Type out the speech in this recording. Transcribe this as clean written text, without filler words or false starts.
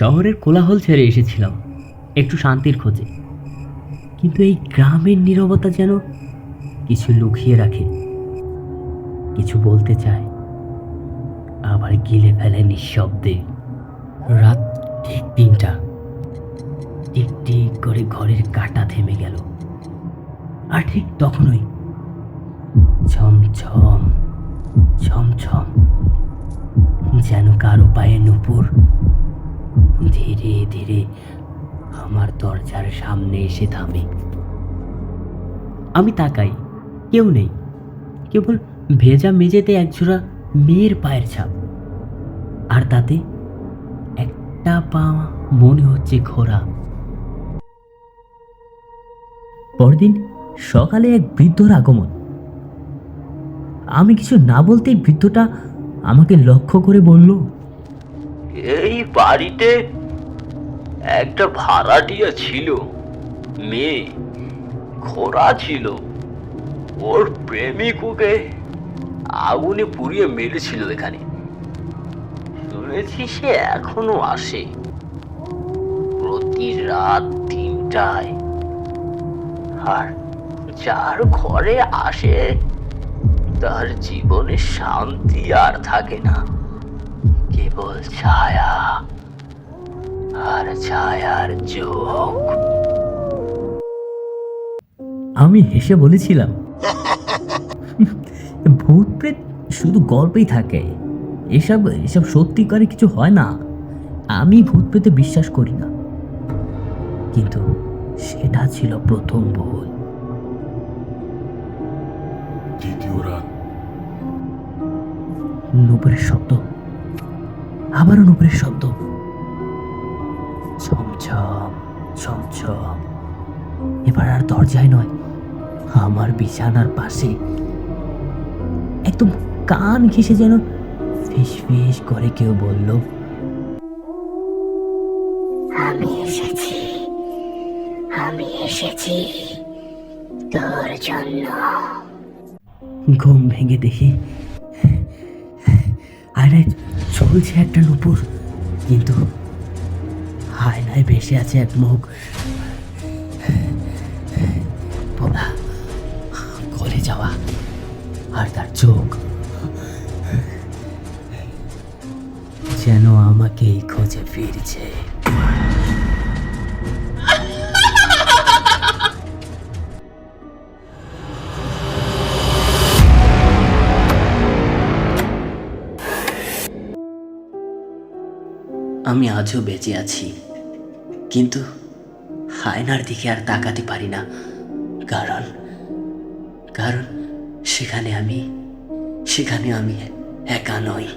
শহরের কোলাহল ছেড়ে এসেছিলাম একটু শান্তির খোঁজে, কিন্তু এই গ্রামের নীরবতা যেন কিছু লুকিয়ে রাখে, কিছু বলতে চায়, আবার গিলে ফেলে নিঃশব্দে। রাত ঠিক 3টা, টিক টিক করে ঘরের কাঁটা থেমে গেল। আর ঠিক তখনই ছমছম ছমছম, যেন কারো পায়ে নূপুর ধীরে ধীরে আমার দরজার সামনে এসে থামে। আমি তাকাই, কেউ নেই, কেবল ভেজা মেঝেতে একজোড়া মেয়ের পায়ের ছাপ, আর তাতে একটা পা মনে হচ্ছে খোরা। পরদিন সকালে এক বৃদ্ধর আগমন। আমি কিছু না বলতেই বৃদ্ধটা আমাকে লক্ষ্য করে বলল, এই বাড়িতে একটা ভাড়াটিয়া ছিল, মেয়ে, খোড়া ছিল। ওর প্রেমিক ওকে আগুনে পুড়িয়ে মেরেছিল এখানে। শুনেছি সে এখনো আসে, প্রতি রাত 3টায়। আর যার ঘরে আসে তার জীবনে শান্তি আর থাকে না, কেবল ছায়া আর ছায়ার চোখ। আমি হেসে বলেছিলাম, ভূত প্রেত শুধু গল্পেই থাকে, এসব এসব সত্যিকারে কিছু হয় না। আমি ভূত প্রেতে বিশ্বাস করি না, কিন্তু সেটা ছিল প্রথম ভুল। দ্বিতীয় রাত। নুপুরের শব্দ, আবারও নুপুরের শব্দ, ছমছম ছমছম। এবার আর দরজায় নয়, আমার বিছানার পাশে, একদম কান ঘেঁষে যেন ফিস ফিস করে কেউ বলল, আমি এসেছি, আমি এসেছি তোর জন্য। ঘুম ভেঙে দেখি আয়নায় চলছে একটা নুপুর, কিন্তু আয়নায় ভেসে আছে এক মুখ, পোড়া, গলে যাওয়া, আর তার চোখ যেন আমাকেই খোঁজে ফিরছে। আমি আজও বেঁচে আছি, কিন্তু আয়নার দিকে আর তাকাতে পারি না, কারণ কারণ সেখানে আমি একা নই।